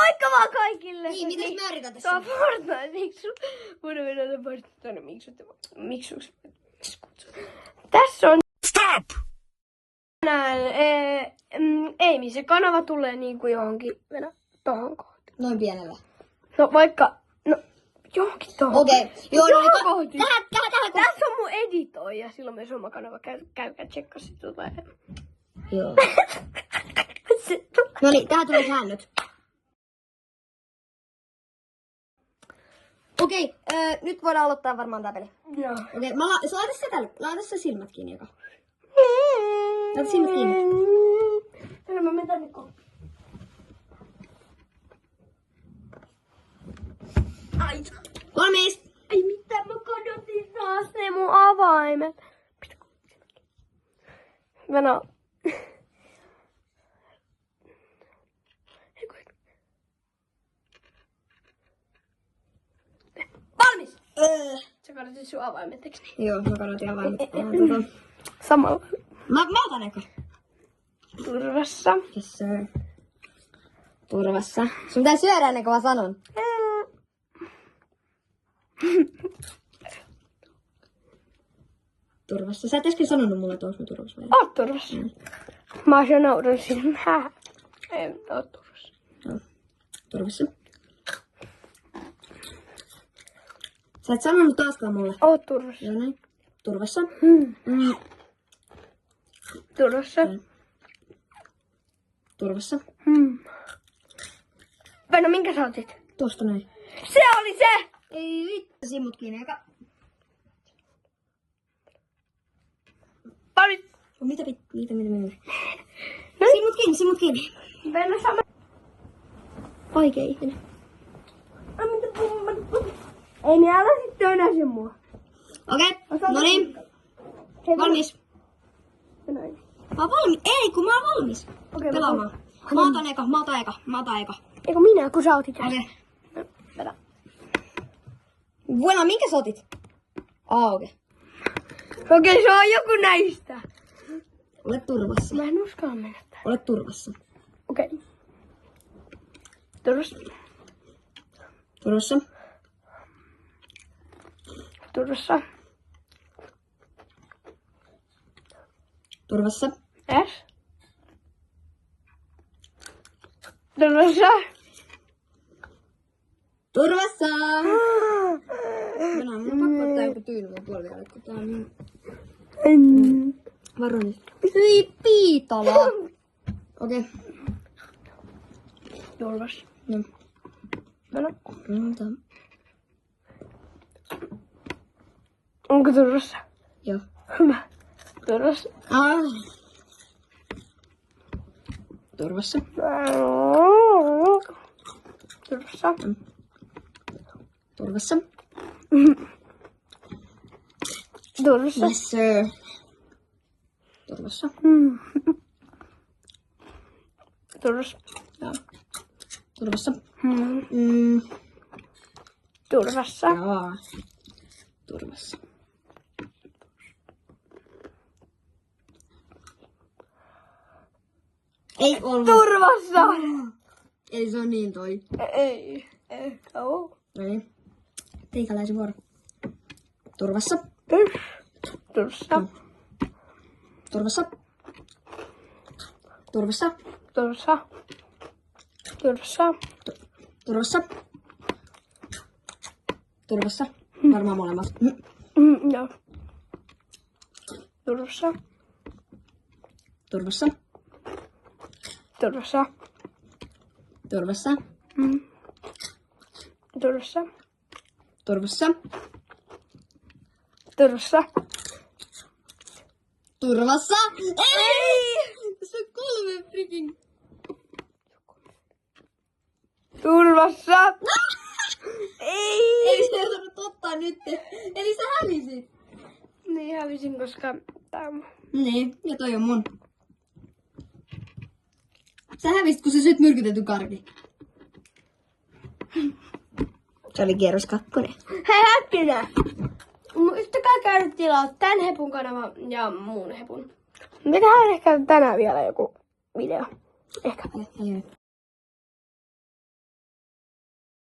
Moikka vaan kaikille! Niin, mitäs me yritän tässä? Tuo Fortnite, miksu. Tässä on Stop! tänään Eimi, se kanava tulee niinku johonkin, mennä tohon kohtaan. Noin pienellä. No vaikka, no johonkin tohon. Okei. Joo, Johon no kohti. tähän. Tässä on mun editoija, silloin myös oma kanava. Käykää tsekkaa, sit tulee. Joo. Se No niin, tähän tulee säännöt. Okei, nyt voidaan aloittaa varmaan tää peli. Joo. Okei, laita sä silmät kiinni eka. Laita silmät kiinni. Kyllä mä menen tänne kohtaan. Ai. Valmis! Ai mitä mä kadotin taas ne mun avaimet. Mä Valmis! Sä kadotit sun avaimet, eiks niin? Joo, mä kadotin avaimet. Samalla. Mä otan eka. Turvassa. Yes sir. Turvassa. Sun pitää syödä ennen kuin mä sanon. Turvassa. Sä et äsken sanonut mulle, että olis mä turvassa vai? Oot turvassa. Mä oon jo naudun sinne. En oo turvassa. Joo. Turvassa. Sä et sanonut taaskaan mulle. Oot turvassa. Joo näin. Turvassa. Turvassa. Turvassa. Venno, minkä sä otit? Tuosta näin. Se oli se! Ei vittu. Simut kiinni eka. Valmis. Mitä? No Simut kiinni. Venno, sama. Oikein ihminen. Ei niin, älä sit tönäse mua. Okei, no niin. Valmis. Näin. Mä oon valmis. Ei, kun mä oon valmis. Okei, Pelaamaan. Mä otan eka. Eiku minä, kun sä otit. Okei. Vedä. Vuonna, minkä sä otit? Okei. Okei, se on joku näistä. Ole turvassa. Mä en uskalla mennä tähän. Ole turvassa. Okei. Turvassa. Turvassa. Turvassa. Turvassa. Yes. Turvassa. Turvassa. Mun on pakko ottaa joku tyyny mun polvia, kun tää on niin... Varo nyt. Hyi piitola. Okei. Turvassa. No. Mennä. Ota. Onko turvassa? Joo. Hyvä. Turvassa. Turvassa. Turvassa. Turvassa. Turvassa. Yes sir. Turvassa. Turvassa. Joo. Turvassa. Turvassa. Joo. Turvassa. Ei ollut. Turvassa. Eli se on niin toi. Ei. Ehkä oo. Niin. Teikäläisen vuoro. Turvassa. Turvassa. Turvassa. Turvassa. Turvassa. Turvassa. Turvassa. Turvassa. Varmaan molemmat. Joo. Turvassa. Turvassa. Turvassa. Turvassa. Turvassa. Turvassa. Turvassa. Turvassa. Ei! Se on 3 freaking. Turvassa. Ei. Ei se osannut ottaa nyt. Eli sä hävisit. Niin hävisin, koska tää on... Niin, ja toi on mun. Sä hävisit, kun sä syöt myrkytetyn karki. Se oli kierros 2. Hei hetkinen! Yhtäkää käydä tilaa tän hepun kanava ja muun hepun. Me tehdään ehkä tänään vielä joku video. Ehkä. Ai.